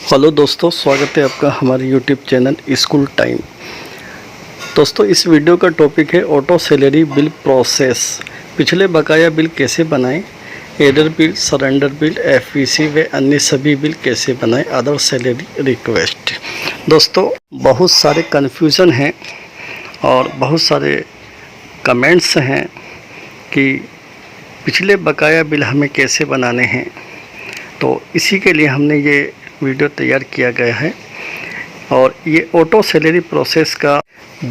Hello दोस्तों, स्वागत है आपका हमारे यूट्यूब चैनल स्कूल टाइम। दोस्तों, इस वीडियो का टॉपिक है ऑटो सैलरी बिल प्रोसेस। पिछले बकाया बिल कैसे बनाएं, एडर बिल, सरेंडर बिल, एफवीसी व अन्य सभी बिल कैसे बनाएं, अदर सैलरी रिक्वेस्ट। दोस्तों, बहुत सारे कन्फ्यूज़न हैं और बहुत सारे कमेंट्स हैं कि पिछले बकाया बिल हमें कैसे बनाने हैं। तो इसी के लिए हमने ये वीडियो तैयार किया गया है और ये ऑटो सैलरी प्रोसेस का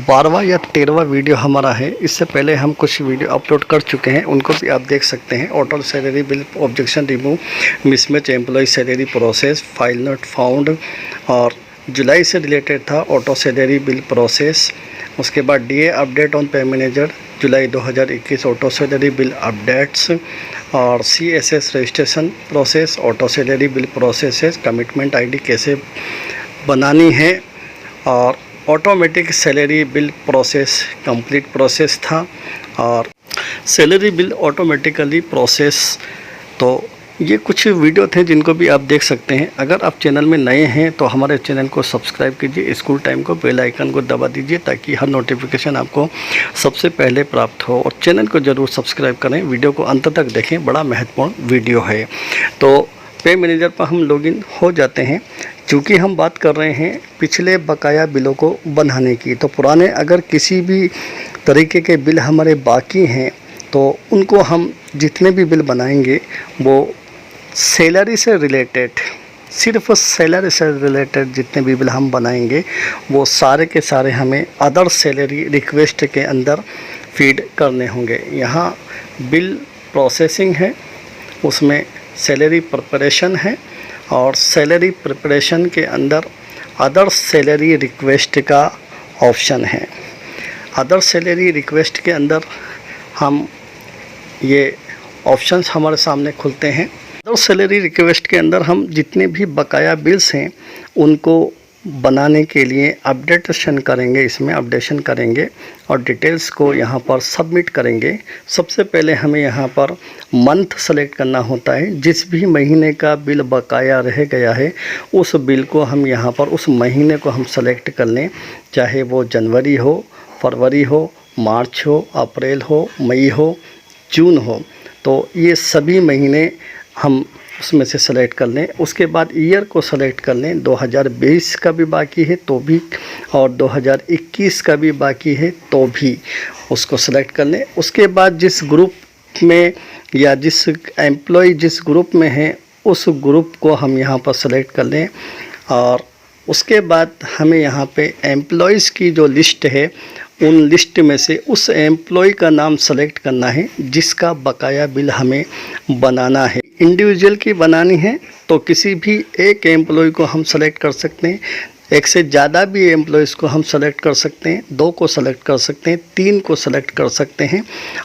12वां या 13वां वीडियो हमारा है। इससे पहले हम कुछ वीडियो अपलोड कर चुके हैं, उनको भी आप देख सकते हैं। Auto salary bill objection remove, mismatch employ salary process, file not found, और जुलाई से रिलेटेड था ऑटो सैलरी बिल प्रोसेस। उसके बाद डीए अपडेट ऑन पे मैनेजर जुलाई 2021 ऑटो सैलरी बिल अपडेट्स, और CSS registration process, auto salary bill process, commitment ID कैसे बनानी है, और automatic salary bill process complete process था, और सैलरी बिल ऑटोमेटिकली प्रोसेस। तो ये कुछ वीडियो थे जिनको भी आप देख सकते हैं। अगर आप चैनल में नए हैं तो हमारे चैनल को सब्सक्राइब कीजिए, स्कूल टाइम को बेल आइकन को दबा दीजिए ताकि हर नोटिफिकेशन आपको सबसे पहले प्राप्त हो, और चैनल को ज़रूर सब्सक्राइब करें। वीडियो को अंत तक देखें, बड़ा महत्वपूर्ण वीडियो है। तो पे मैनेजर पर हम लॉगिन हो जाते हैं। चूँकि हम बात कर रहे हैं पिछले बकाया बिलों को बनाने की, तो पुराने अगर किसी भी तरीके के बिल हमारे बाकी हैं तो उनको हम जितने भी बिल बनाएंगे वो सैलरी से रिलेटेड, सिर्फ सैलरी से रिलेटेड जितने भी बिल हम बनाएंगे वो सारे के सारे हमें अदर सैलरी रिक्वेस्ट के अंदर फीड करने होंगे। यहाँ बिल प्रोसेसिंग है, उसमें सैलरी प्रिपरेशन है, और सैलरी प्रिपरेशन के अंदर अदर सैलरी रिक्वेस्ट का ऑप्शन है। अदर सैलरी रिक्वेस्ट के अंदर हम ये ऑप्शंस हमारे सामने खुलते हैं। अदर सैलरी रिक्वेस्ट के अंदर हम जितने भी बकाया बिल्स हैं उनको बनाने के लिए अपडेशन करेंगे, इसमें अपडेशन करेंगे और डिटेल्स को यहाँ पर सबमिट करेंगे। सबसे पहले हमें यहाँ पर मंथ सेलेक्ट करना होता है। जिस भी महीने का बिल बकाया रह गया है उस बिल को हम यहाँ पर उस महीने को हम सेलेक्ट कर लें, चाहे वो जनवरी हो, फरवरी हो, मार्च हो, अप्रैल हो, मई हो, जून हो। तो ये सभी महीने हम उसमें से सेलेक्ट कर लें। उसके बाद ईयर को सेलेक्ट कर लें, 2020 का भी बाकी है तो भी, और 2021 का भी बाकी है तो भी उसको सेलेक्ट कर लें। उसके बाद जिस ग्रुप में या जिस एम्प्लॉय जिस ग्रुप में है उस ग्रुप को हम यहाँ पर सेलेक्ट कर लें, और उसके बाद हमें यहाँ पे एम्प्लॉयज़ की जो लिस्ट है उन लिस्ट में से उस एम्प्लॉय का नाम सेलेक्ट करना है जिसका बकाया बिल हमें बनाना है। इंडिविजुअल की बनानी है तो किसी भी एक एम्प्लॉय को हम सेलेक्ट कर सकते हैं, एक से ज़्यादा भी एम्प्लॉयज़ को हम सेलेक्ट कर सकते हैं, 2 को सेलेक्ट कर सकते हैं, 3 को सेलेक्ट कर सकते हैं।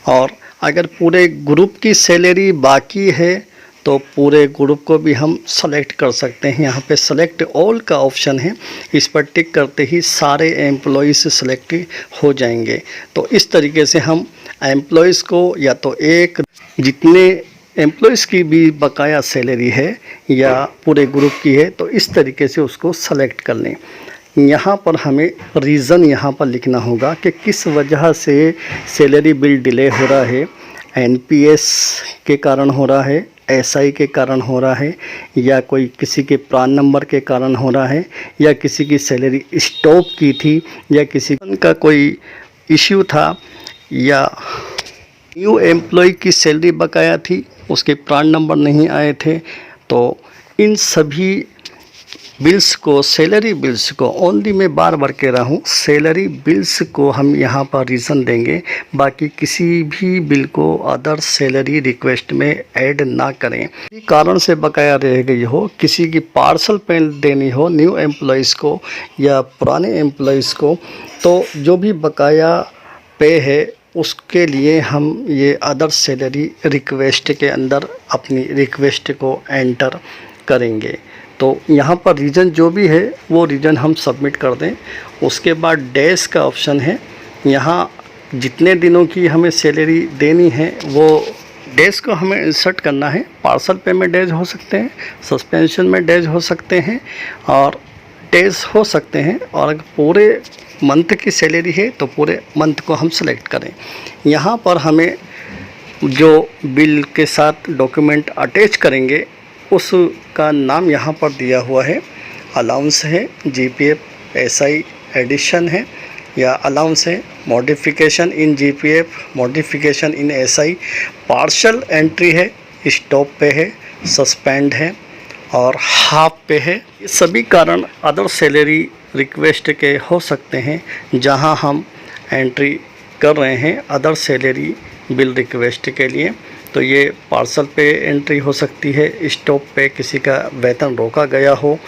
और अगर पूरे ग्रुप की सैलरी बाकी है तो पूरे ग्रुप को भी हम सेलेक्ट कर सकते हैं। यहाँ पे सेलेक्ट ऑल का ऑप्शन है, इस पर टिक करते ही सारे एम्प्लॉयज़ सेलेक्ट हो जाएंगे। तो इस तरीके से हम एम्प्लॉयज़ को, या तो एक जितने एम्प्लॉयज़ की भी बकाया सैलरी है या पूरे ग्रुप की है, तो इस तरीके से उसको सेलेक्ट कर लें। यहाँ पर हमें रीज़न यहाँ पर लिखना होगा कि किस वजह से सैलरी बिल डिले हो रहा है। एनपीएस के कारण हो रहा है, एसआई के कारण हो रहा है, या कोई किसी के प्रान नंबर के कारण हो रहा है, या किसी की सैलरी स्टॉप की थी, या किसी का कोई इश्यू था, या न्यू एम्प्लॉय की सैलरी बकाया थी, उसके प्रान नंबर नहीं आए थे। तो इन सभी बिल्स को, सैलरी बिल्स को, ओनली मैं बार बार कह रहा हूँ, सैलरी बिल्स को हम यहाँ पर रीज़न देंगे। बाकी किसी भी बिल को अदर सैलरी रिक्वेस्ट में ऐड ना करें। किसी कारण से बकाया रह गई हो, किसी की पार्सल पेमेंट देनी हो न्यू एम्प्लॉयज़ को या पुराने एम्प्लॉयज़ को, तो जो भी बकाया पे है उसके लिए हम ये अदर सैलरी रिक्वेस्ट के अंदर अपनी रिक्वेस्ट को एंटर करेंगे। तो यहाँ पर रीज़न जो भी है वो रीज़न हम सबमिट कर दें। उसके बाद डैश का ऑप्शन है, यहाँ जितने दिनों की हमें सैलरी देनी है वो डेज को हमें इंसर्ट करना है। पार्सल पे में डेज हो सकते हैं, सस्पेंशन में डेज हो सकते हैं और डेज हो सकते हैं। और अगर पूरे मंथ की सैलरी है तो पूरे मंथ को हम सेलेक्ट करें। यहाँ पर हमें जो बिल के साथ डॉक्यूमेंट अटैच करेंगे उसका नाम यहाँ पर दिया हुआ है। अलाउंस है, जीपीएफ, एसआई एडिशन है या अलाउंस है, modification in GPF, modification in SI, partial entry है, स्टॉप पे है, सस्पेंड है और हाफ पे है। ये सभी कारण अदर सैलरी रिक्वेस्ट के हो सकते हैं जहां हम एंट्री कर रहे हैं अदर सैलरी बिल रिक्वेस्ट के लिए। तो ये पार्सल पे एंट्री हो सकती है, स्टॉप पे किसी का वेतन रोका गया हो,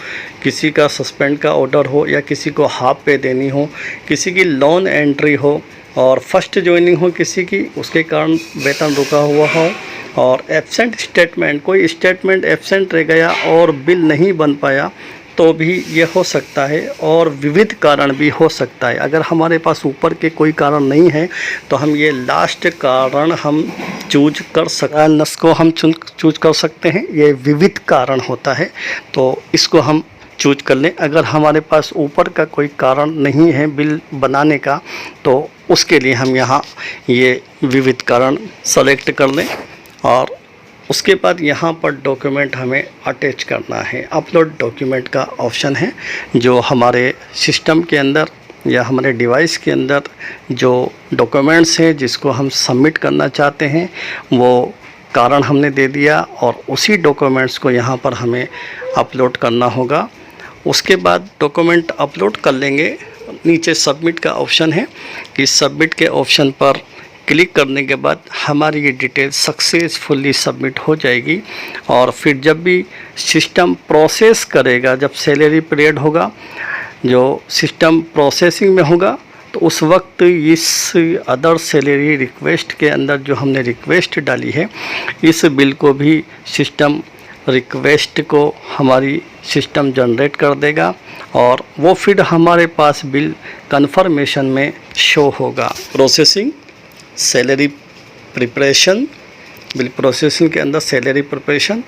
किसी का सस्पेंड का ऑर्डर हो या किसी को हाफ पे देनी हो, किसी की लोन एंट्री हो और फर्स्ट ज्वाइनिंग हो किसी की, उसके कारण वेतन रुका हुआ हो और एब्सेंट स्टेटमेंट, कोई स्टेटमेंट एब्सेंट रह गया और बिल नहीं बन पाया तो भी ये हो सकता है। और विविध कारण भी हो सकता है। अगर हमारे पास ऊपर के कोई कारण नहीं है तो हम ये लास्ट कारण हम चूज कर सकते को हम चूज कर सकते हैं। ये विविध कारण होता है तो इसको हम चूज कर लें। अगर हमारे पास ऊपर का कोई कारण नहीं है बिल बनाने का तो उसके लिए हम यहाँ ये विविध कारण सेलेक्ट कर लें और उसके बाद यहाँ पर डॉक्यूमेंट हमें अटैच करना है। अपलोड डॉक्यूमेंट का ऑप्शन है जो हमारे सिस्टम के अंदर या हमारे डिवाइस के अंदर जो डॉक्यूमेंट्स हैं जिसको हम सबमिट करना चाहते हैं वो कारण हमने दे दिया और उसी डॉक्यूमेंट्स को यहाँ पर हमें अपलोड करना होगा। उसके बाद डॉक्यूमेंट अपलोड कर लेंगे, नीचे सबमिट का ऑप्शन है कि सबमिट के ऑप्शन पर क्लिक करने के बाद हमारी ये डिटेल सक्सेसफुली सबमिट हो जाएगी। और फिर जब भी सिस्टम प्रोसेस करेगा, जब सैलरी पीरियड होगा, जो सिस्टम प्रोसेसिंग में होगा तो उस वक्त इस अदर सैलरी रिक्वेस्ट के अंदर जो हमने रिक्वेस्ट डाली है इस बिल को भी सिस्टम रिक्वेस्ट को हमारी सिस्टम जनरेट कर देगा और वो फिर हमारे पास बिल कन्फर्मेशन में शो होगा। Processing, salary preparation, bill processing के अंदर सैलरी प्रिपरेशन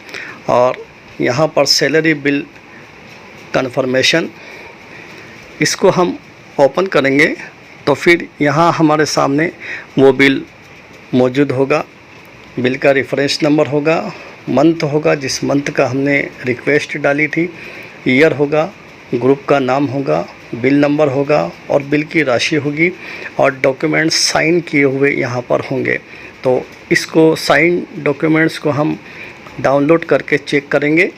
और यहाँ पर सैलरी बिल कन्फर्मेशन, इसको हम ओपन करेंगे तो फिर यहाँ हमारे सामने वो बिल मौजूद होगा। बिल का रेफरेंस नंबर होगा, मंथ होगा जिस मंथ का हमने रिक्वेस्ट डाली थी, ईयर होगा, ग्रुप का नाम होगा, बिल नंबर होगा और बिल की राशि होगी और डॉक्यूमेंट साइन किए हुए यहाँ पर होंगे। तो इसको साइन डॉक्यूमेंट्स को हम डाउनलोड करके चेक करेंगे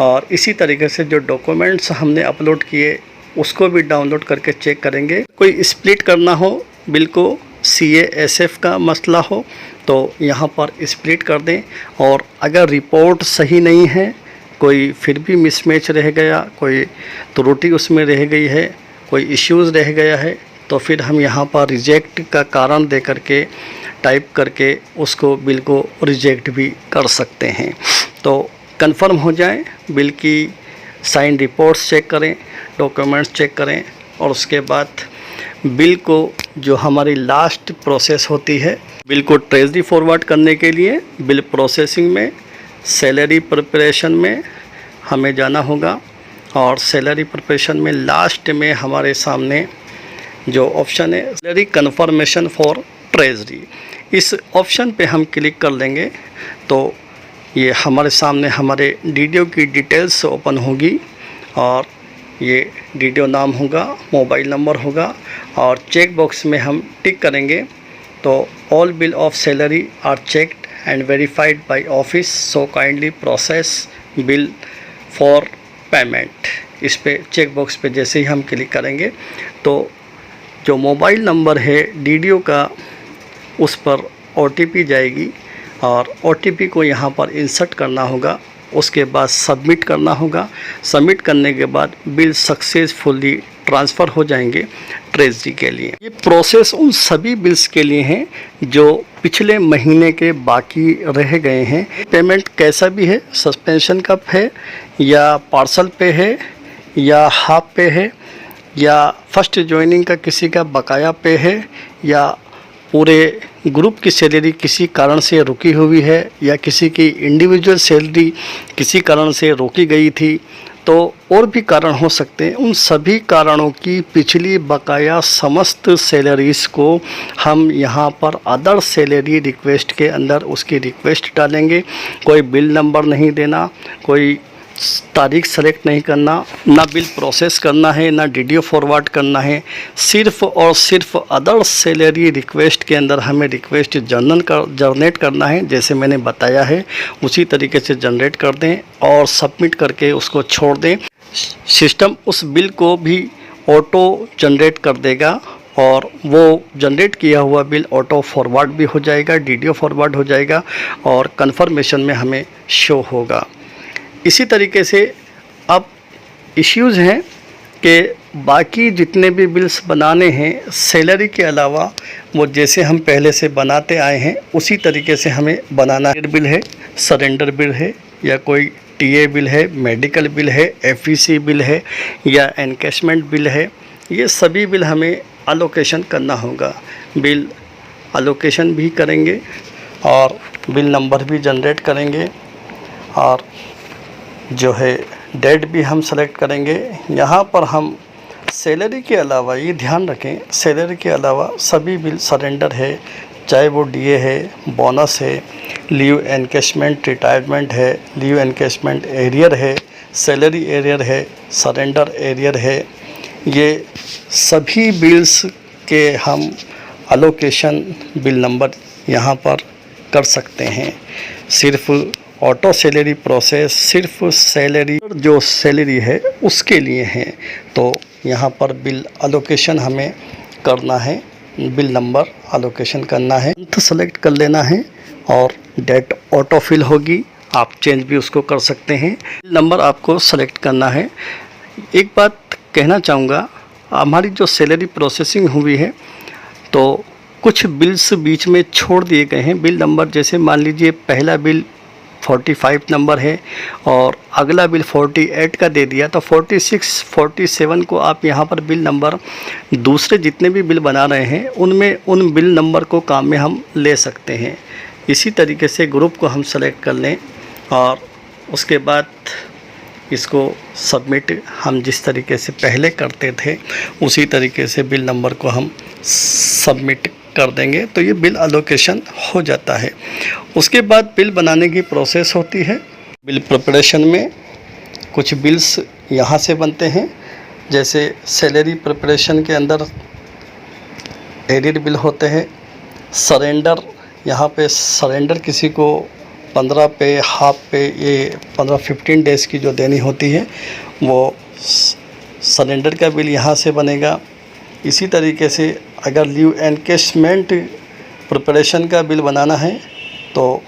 और इसी तरीके से जो डॉक्यूमेंट्स हमने अपलोड किए उसको भी डाउनलोड करके चेक करेंगे। कोई स्प्लिट करना हो बिल को, CASF का मसला हो तो यहाँ पर स्प्लिट कर दें और अगर रिपोर्ट सही नहीं है, कोई फिर भी मिसमैच रह गया, कोई त्रुटि उसमें रह गई है, कोई इश्यूज़ रह गया है तो फिर हम यहाँ पर रिजेक्ट का कारण दे करके टाइप करके उसको बिल को रिजेक्ट भी कर सकते हैं। तो कंफर्म हो जाए, बिल की साइन रिपोर्ट्स चेक करें, डॉक्यूमेंट्स चेक करें और उसके बाद बिल को जो हमारी लास्ट प्रोसेस होती है, बिल को ट्रेजरी फॉरवर्ड करने के लिए बिल प्रोसेसिंग में सैलरी प्रिपरेशन में हमें जाना होगा और सैलरी प्रिपरेशन में लास्ट में हमारे सामने जो ऑप्शन है सैलरी कन्फर्मेशन फॉर ट्रेजरी, इस ऑप्शन पे हम क्लिक कर लेंगे तो ये हमारे सामने हमारे डीडीओ की डिटेल्स ओपन होगी और ये डीडीओ नाम होगा, मोबाइल नंबर होगा और चेक बॉक्स में हम टिक करेंगे तो all bill of salary are checked and verified by office, so kindly process bill for payment. इस पे चेक बॉक्स पे जैसे ही हम क्लिक करेंगे तो जो मोबाइल नंबर है डीडीओ का उस पर OTP जाएगी और OTP को यहाँ पर इंसर्ट करना होगा, उसके बाद सबमिट करना होगा। सबमिट करने के बाद बिल सक्सेसफुली ट्रांसफ़र हो जाएंगे ट्रेजरी के लिए। ये प्रोसेस उन सभी बिल्स के लिए हैं जो पिछले महीने के बाकी रह गए हैं। पेमेंट कैसा भी है, सस्पेंशन का है या पार्सल पे है या हाफ पे है या फर्स्ट ज्वाइनिंग का किसी का बकाया पे है या पूरे ग्रुप की सैलरी किसी कारण से रुकी हुई है या किसी की इंडिविजुअल सैलरी किसी कारण से रोकी गई थी, तो और भी कारण हो सकते हैं। उन सभी कारणों की पिछली बकाया समस्त सैलरीज़ को हम यहाँ पर अदर सैलरी रिक्वेस्ट के अंदर उसकी रिक्वेस्ट डालेंगे। कोई बिल नंबर नहीं देना, कोई तारीख सेलेक्ट नहीं करना, ना बिल प्रोसेस करना है, ना डीडीओ फॉरवर्ड करना है। सिर्फ़ और सिर्फ अदर सैलरी रिक्वेस्ट के अंदर हमें रिक्वेस्ट जनरेट करना है। जैसे मैंने बताया है उसी तरीके से जनरेट कर दें और सबमिट करके उसको छोड़ दें। सिस्टम उस बिल को भी ऑटो जनरेट कर देगा और वो जनरेट किया हुआ बिल ऑटो फॉरवर्ड भी हो जाएगा, डीडीओ फॉरवर्ड हो जाएगा और कन्फर्मेशन में हमें शो होगा। इसी तरीके से अब इश्यूज़ हैं कि बाकी जितने भी बिल्स बनाने हैं सैलरी के अलावा, वो जैसे हम पहले से बनाते आए हैं उसी तरीके से हमें बनाना है। बिल है, सरेंडर बिल है, या कोई टीए बिल है, मेडिकल बिल है, एफईसी बिल है या एनकैशमेंट बिल है, ये सभी बिल हमें अलोकेशन करना होगा। बिल अलोकेशन भी करेंगे और बिल नंबर भी जनरेट करेंगे और जो है डेट भी हम सेलेक्ट करेंगे। यहाँ पर हम सैलरी के अलावा, ये ध्यान रखें, सैलरी के अलावा सभी बिल सरेंडर है, चाहे वो डीए है, बोनस है, लीव एनकैशमेंट रिटायरमेंट है, लीव एनकैशमेंट एरियर है, सैलरी एरियर है, सरेंडर एरियर है, ये सभी बिल्स के हम अलोकेशन बिल नंबर यहाँ पर कर सकते हैं। सिर्फ ऑटो सैलरी प्रोसेस सिर्फ सैलरी, जो सैलरी है उसके लिए है, तो यहाँ पर बिल अलोकेशन हमें करना है, बिल नंबर अलोकेशन करना है, मंथ सेलेक्ट कर लेना है और डेट ऑटो फिल होगी। आप चेंज भी उसको कर सकते हैं। बिल नंबर आपको सेलेक्ट करना है। एक बात कहना चाहूँगा, हमारी जो सैलरी प्रोसेसिंग हुई है तो कुछ बिल्स बीच में छोड़ दिए गए हैं। बिल नंबर जैसे मान लीजिए पहला बिल 45 नंबर है और अगला बिल 48 का दे दिया, तो 46, 47 को आप यहाँ पर बिल नंबर दूसरे जितने भी बिल बना रहे हैं उनमें उन बिल नंबर को काम में हम ले सकते हैं। इसी तरीके से ग्रुप को हम सेलेक्ट कर लें और उसके बाद इसको सबमिट हम जिस तरीके से पहले करते थे उसी तरीके से बिल नंबर को हम सबमिट कर देंगे, तो ये बिल अलोकेशन हो जाता है। उसके बाद बिल बनाने की प्रोसेस होती है। बिल प्रिपरेशन में कुछ बिल्स यहाँ से बनते हैं, जैसे सैलरी प्रिपरेशन के अंदर एडिड बिल होते हैं। सरेंडर, यहाँ पे सरेंडर किसी को 15 पे, हाफ पे, ये 15-15 डेज़ की जो देनी होती है वो सरेंडर का बिल यहाँ से बनेगा। इसी तरीके से अगर लीव एनकैशमेंट प्रिपरेशन का बिल बनाना है तो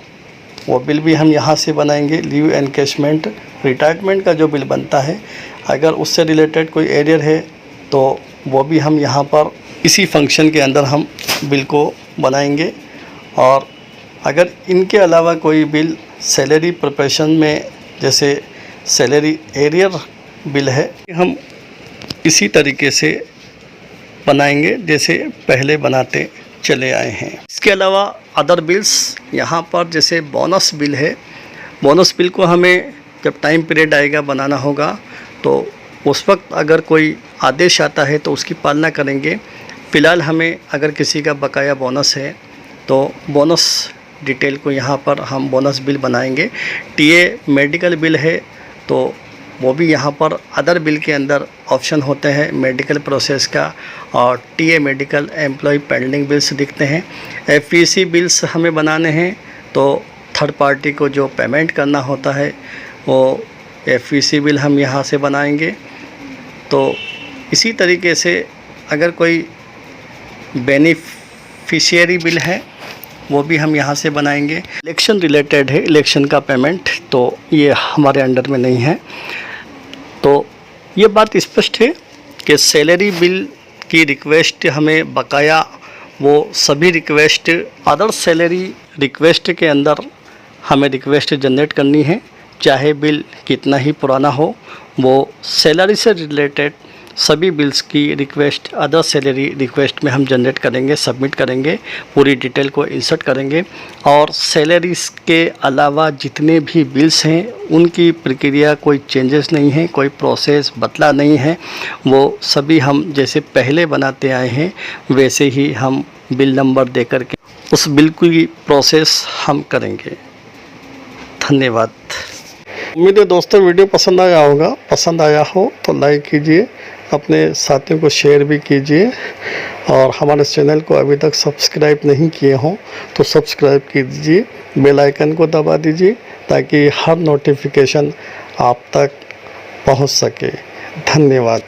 वो बिल भी हम यहाँ से बनाएंगे। लीव एनकैशमेंट रिटायरमेंट का जो बिल बनता है, अगर उससे रिलेटेड कोई एरियर है तो वो भी हम यहाँ पर इसी फंक्शन के अंदर हम बिल को बनाएंगे। और अगर इनके अलावा कोई बिल सैलरी प्रिपरेशन में, जैसे सैलरी एरियर बिल है, हम इसी तरीके से बनाएंगे जैसे पहले बनाते चले आए हैं। इसके अलावा अदर बिल्स यहाँ पर, जैसे बोनस बिल है, बोनस बिल को हमें जब टाइम पीरियड आएगा बनाना होगा तो उस वक्त अगर कोई आदेश आता है तो उसकी पालना करेंगे। फ़िलहाल हमें अगर किसी का बकाया बोनस है तो बोनस डिटेल को यहाँ पर हम बोनस बिल बनाएंगे। टीए मेडिकल बिल है तो वो भी यहाँ पर अदर बिल के अंदर ऑप्शन होते हैं मेडिकल प्रोसेस का, और TA medical employ pending bills दिखते हैं। एफईसी बिल्स हमें बनाने हैं तो थर्ड पार्टी को जो पेमेंट करना होता है वो एफईसी बिल हम यहाँ से बनाएंगे। तो इसी तरीके से अगर कोई बेनिफिशियरी बिल है वो भी हम यहाँ से बनाएंगे। इलेक्शन रिलेटेड है, इलेक्शन का पेमेंट, तो ये हमारे अंडर में नहीं है। तो ये बात स्पष्ट है कि सैलरी बिल की रिक्वेस्ट हमें बकाया, वो सभी रिक्वेस्ट अदर सैलरी रिक्वेस्ट के अंदर हमें रिक्वेस्ट जनरेट करनी है, चाहे बिल कितना ही पुराना हो। वो सैलरी से रिलेटेड सभी बिल्स की रिक्वेस्ट अदर सैलरी रिक्वेस्ट में हम जनरेट करेंगे, सबमिट करेंगे, पूरी डिटेल को इंसर्ट करेंगे और सैलरीज के अलावा जितने भी बिल्स हैं उनकी प्रक्रिया कोई चेंजेस नहीं है, कोई प्रोसेस बदला नहीं है। वो सभी हम जैसे पहले बनाते आए हैं वैसे ही हम बिल नंबर दे करके उस बिल की प्रोसेस हम करेंगे। धन्यवाद। उम्मीद है दोस्तों वीडियो पसंद आया होगा। पसंद आया हो तो लाइक कीजिए, अपने साथियों को शेयर भी कीजिए और हमारे चैनल को अभी तक सब्सक्राइब नहीं किए हों तो सब्सक्राइब कीजिए, बेल आइकन को दबा दीजिए ताकि हर नोटिफिकेशन आप तक पहुंच सके। धन्यवाद।